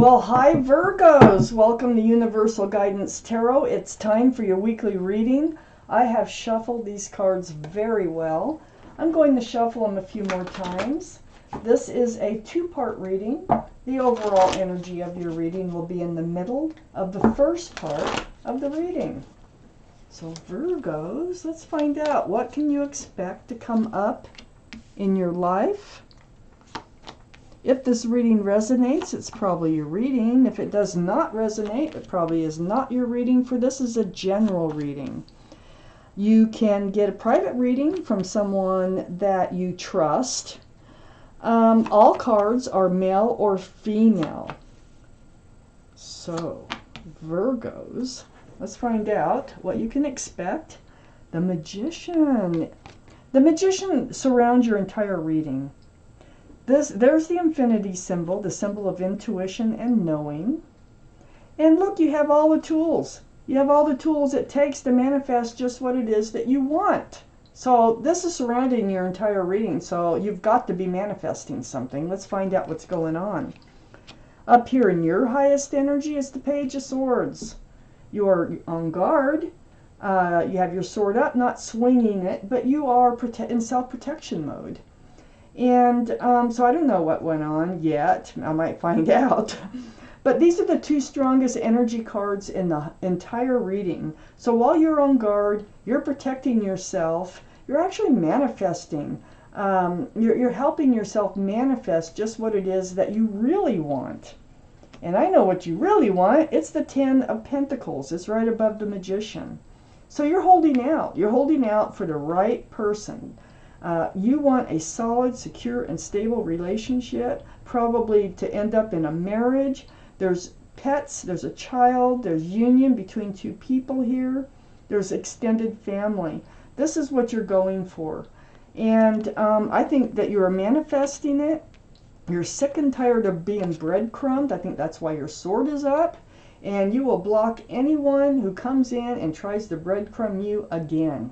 Well, hi Virgos! Welcome to Universal Guidance Tarot. It's time for your weekly reading. I have shuffled these cards very well. I'm going to shuffle them a few more times. This is a two-part reading. The overall energy of your reading will be in the middle of the first part of the reading. So Virgos, let's find out, what can you expect to come up in your life? If this reading resonates, it's probably your reading. If it does not resonate, it probably is not your reading, for this is a general reading. You can get a private reading from someone that you trust. All cards are male or female. So, Virgos, let's find out what you can expect. The Magician. The Magician surrounds your entire reading. There's the infinity symbol, the symbol of intuition and knowing. And look, you have all the tools. You have all the tools it takes to manifest just what it is that you want. So this is surrounding your entire reading, so you've got to be manifesting something. Let's find out what's going on. Up here in your highest energy is the Page of Swords. You're on guard. You have your sword up, not swinging it, but you are in self-protection mode. And so I don't know what went on yet. I might find out. But these are the two strongest energy cards in the entire reading. So while you're on guard, you're protecting yourself. You're actually manifesting. You're helping yourself manifest just what it is that you really want. And I know what you really want. It's the Ten of Pentacles. It's right above the Magician. So you're holding out. You're holding out for the right person. You want a solid, secure, and stable relationship, probably to end up in a marriage. There's pets, there's a child, there's union between two people here. There's extended family. This is what you're going for. And I think that you are manifesting it. You're sick and tired of being breadcrumbed. I think that's why your sword is up. And you will block anyone who comes in and tries to breadcrumb you again.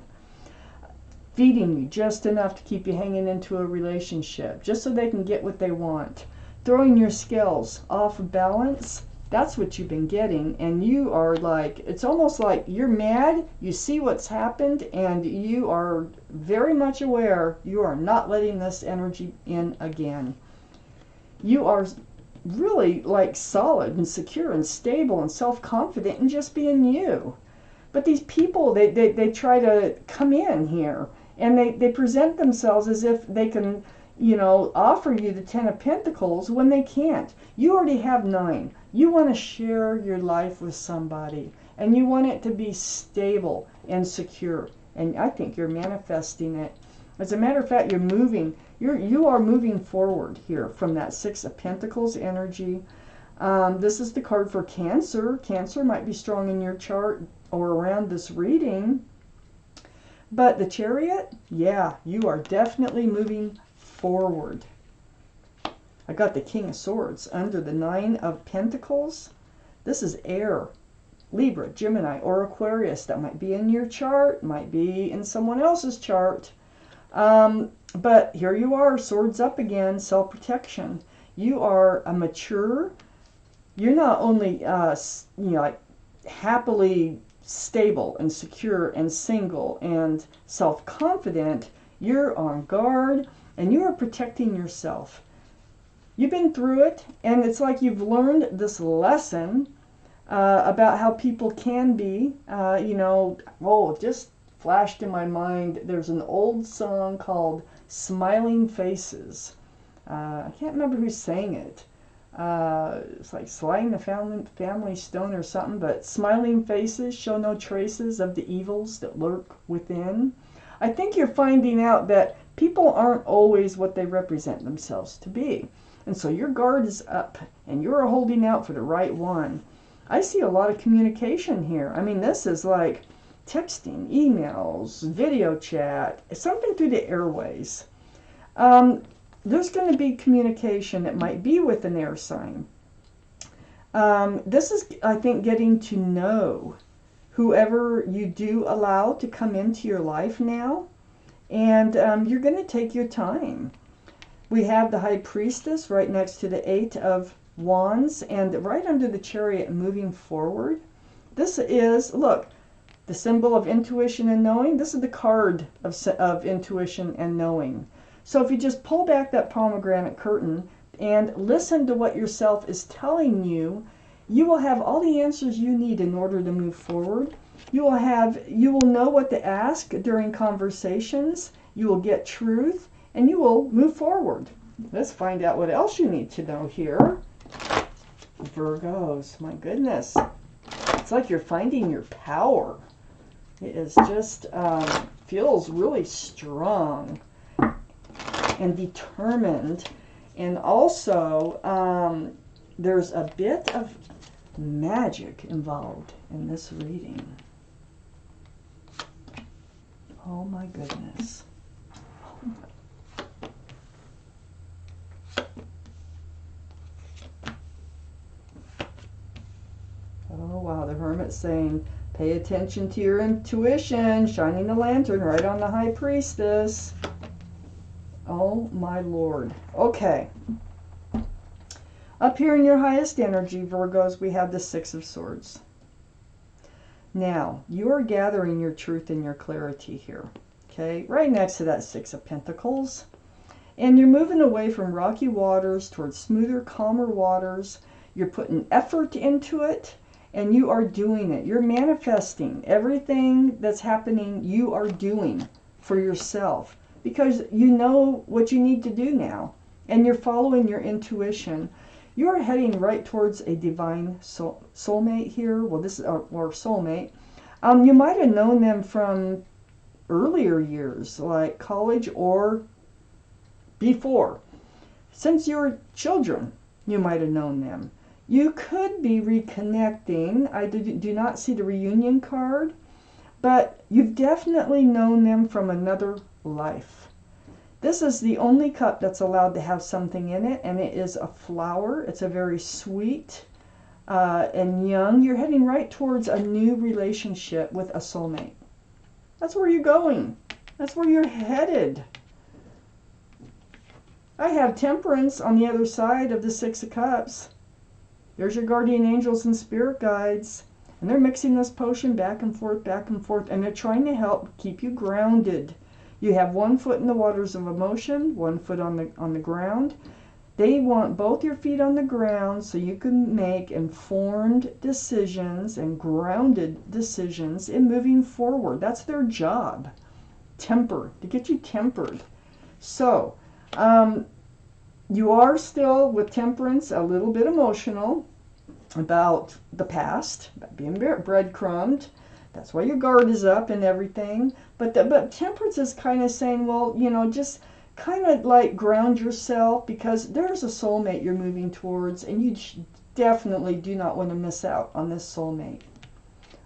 Feeding you just enough to keep you hanging into a relationship, just so they can get what they want. Throwing your scales off balance, that's what you've been getting. And you are like, it's almost like you're mad, you see what's happened, and you are very much aware you are not letting this energy in again. You are really like solid and secure and stable and self-confident and just being you. But these people, they try to come in here. And they present themselves as if they can, offer you the Ten of Pentacles when they can't. You already have 9. You want to share your life with somebody. And you want it to be stable and secure. And I think you're manifesting it. As a matter of fact, you are moving forward here from that Six of Pentacles energy. This is the card for Cancer. Cancer might be strong in your chart or around this reading. But the Chariot, yeah, you are definitely moving forward. I got the King of Swords under the Nine of Pentacles. This is air, Libra, Gemini, or Aquarius. That might be in your chart, might be in someone else's chart. But here you are, swords up again, self-protection. You are a mature. You're not only, like happily stable and secure and single and self-confident, you're on guard and you are protecting yourself. You've been through it, and it's like you've learned this lesson about how people can be. It just flashed in my mind. There's an old song called Smiling Faces. I can't remember who sang it. It's like Sliding the family Stone or something, but smiling faces show no traces of the evils that lurk within. I think you're finding out that people aren't always what they represent themselves to be. And so your guard is up and you're holding out for the right one. I see a lot of communication here. I mean, this is like texting, emails, video chat, something through the airways. There's going to be communication that might be with an air sign. This is, I think, getting to know whoever you do allow to come into your life now. And you're going to take your time. We have the High Priestess right next to the Eight of Wands, and right under the Chariot, moving forward. This is, look, the symbol of intuition and knowing. This is the card of intuition and knowing. So if you just pull back that pomegranate curtain and listen to what yourself is telling you, you will have all the answers you need in order to move forward. You will know what to ask during conversations. You will get truth, and you will move forward. Let's find out what else you need to know here. Virgos, my goodness. It's like you're finding your power. It is just, feels really strong and determined. And also, there's a bit of magic involved in this reading. Oh my goodness. Oh wow, the Hermit's saying, pay attention to your intuition, shining the lantern right on the High Priestess. Oh my Lord. Okay. Up here in your highest energy, Virgos, we have the Six of Swords. Now, you are gathering your truth and your clarity here. Okay, right next to that Six of Pentacles. And you're moving away from rocky waters towards smoother, calmer waters. You're putting effort into it, and you are doing it. You're manifesting everything that's happening. You are doing for yourself because you know what you need to do now, and you're following your intuition. You are heading right towards a divine soulmate here. Well, this is our soulmate. You might have known them from earlier years, like college or before. Since you were children, you might have known them. You could be reconnecting. I do not see the reunion card, but you've definitely known them from another life. This is the only cup that's allowed to have something in it, and it is a flower. It's a very sweet and young. You're heading right towards a new relationship with a soulmate. That's where you're going. That's where you're headed. I have Temperance on the other side of the Six of Cups. There's your guardian angels and spirit guides. And they're mixing this potion back and forth, and they're trying to help keep you grounded. You have one foot in the waters of emotion, one foot on the ground. They want both your feet on the ground so you can make informed decisions and grounded decisions in moving forward. That's their job. To get you tempered. So, you are still, with Temperance, a little bit emotional about the past, about being breadcrumbed. That's why your guard is up and everything. But Temperance is kind of saying, well, you know, just kind of like ground yourself, because there's a soulmate you're moving towards, and you definitely do not want to miss out on this soulmate.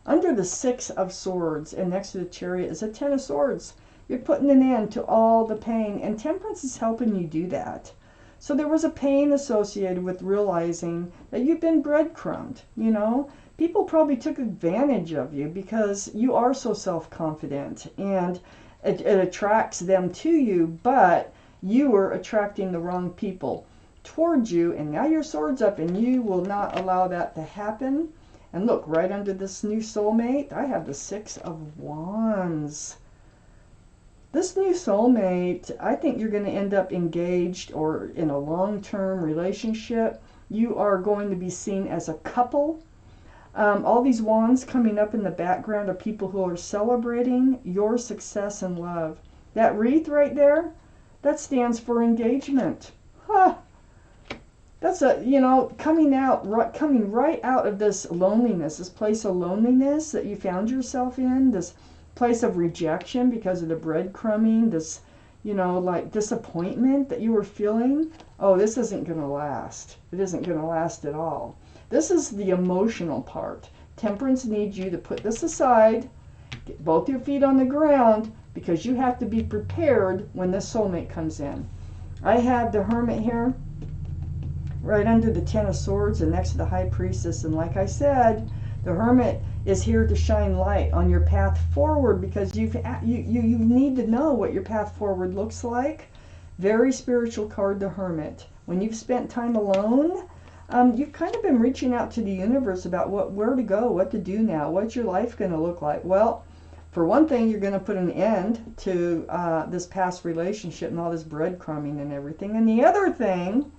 Under the Six of Swords and next to the Chariot is a Ten of Swords. You're putting an end to all the pain, and Temperance is helping you do that. So there was a pain associated with realizing that you've been breadcrumbed, you know. People probably took advantage of you because you are so self-confident, and it attracts them to you, but you were attracting the wrong people towards you, and now your sword's up, and you will not allow that to happen. And look, right under this new soulmate, I have the Six of Wands. This new soulmate, I think you're going to end up engaged or in a long-term relationship. You are going to be seen as a couple. All these wands coming up in the background are people who are celebrating your success and love. That wreath right there, that stands for engagement. Huh. That's coming right out of this loneliness, this place of loneliness that you found yourself in, this place of rejection because of the breadcrumbing, this, like disappointment that you were feeling. Oh, this isn't going to last. It isn't going to last at all. This is the emotional part. Temperance needs you to put this aside, get both your feet on the ground, because you have to be prepared when this soulmate comes in. I have the Hermit here, right under the Ten of Swords and next to the High Priestess. And like I said, the Hermit is here to shine light on your path forward, because you need to know what your path forward looks like. Very spiritual card, the Hermit. When you've spent time alone, you've kind of been reaching out to the universe about where to go, what to do now, what's your life going to look like. Well, for one thing, you're going to put an end to this past relationship and all this breadcrumbing and everything. And the other thing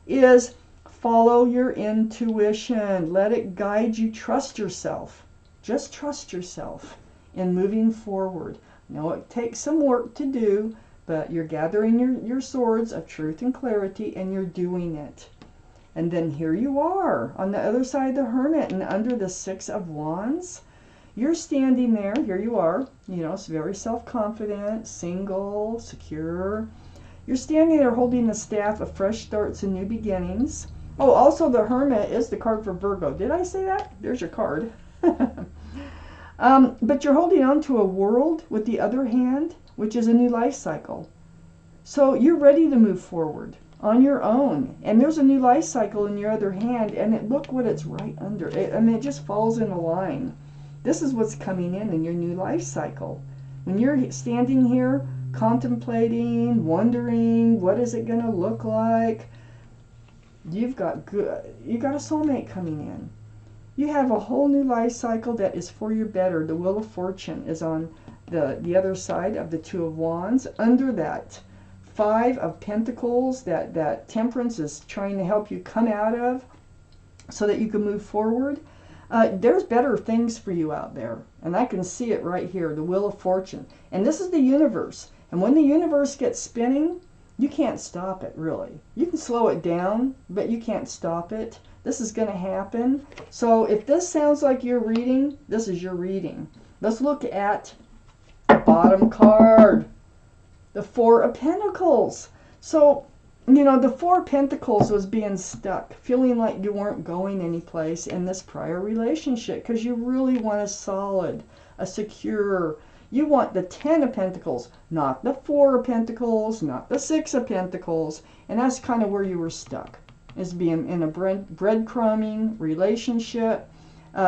is follow your intuition. Let it guide you. Trust yourself. Just trust yourself in moving forward. Know it takes some work to do, but you're gathering your swords of truth and clarity, and you're doing it. And then here you are on the other side of the Hermit and under the Six of Wands. You're standing there. Here you are. You know, it's very self-confident, single, secure. You're standing there holding the staff of fresh starts and new beginnings. Oh, also the Hermit is the card for Virgo. Did I say that? There's your card. But you're holding on to a world with the other hand, which is a new life cycle. So you're ready to move forward on your own. And there's a new life cycle in your other hand, and look what it's right under. It just falls in a line. This is what's coming in your new life cycle. When you're standing here contemplating, wondering, what is it going to look like? You got a soulmate coming in. You have a whole new life cycle that is for your better. The Wheel of Fortune is on the other side of the Two of Wands. Under that Five of Pentacles that Temperance is trying to help you come out of so that you can move forward. There's better things for you out there. And I can see it right here, the Wheel of Fortune. And this is the universe. And when the universe gets spinning, you can't stop it, really. You can slow it down, but you can't stop it. This is going to happen. So if this sounds like your reading, this is your reading. Let's look at the bottom card, the Four of Pentacles. So, you know, the Four of Pentacles was being stuck, feeling like you weren't going anyplace in this prior relationship because you really want a solid, a secure. You want the Ten of Pentacles, not the Four of Pentacles, not the Six of Pentacles. And that's kind of where you were stuck, is being in a breadcrumbing relationship.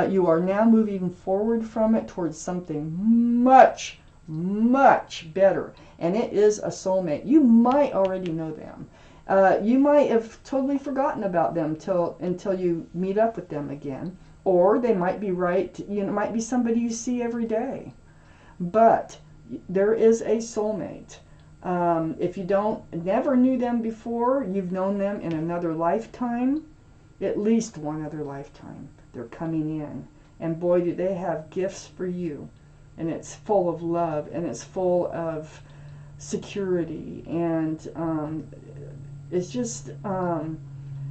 You are now moving forward from it towards something much, much better. And it is a soulmate. You might already know them. You might have totally forgotten about them until you meet up with them again. Or they might be right, you know, it might be somebody you see every day. But there is a soulmate. If you never knew them before, you've known them in another lifetime, at least one other lifetime. They're coming in. And boy, do they have gifts for you. And it's full of love, and it's full of security, and it's just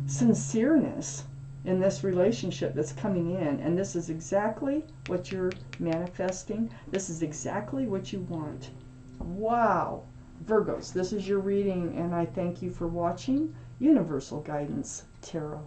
sincereness in this relationship that's coming in. And this is exactly what you're manifesting. This is exactly what you want. Wow. Virgos, this is your reading, and I thank you for watching Universal Guidance Tarot.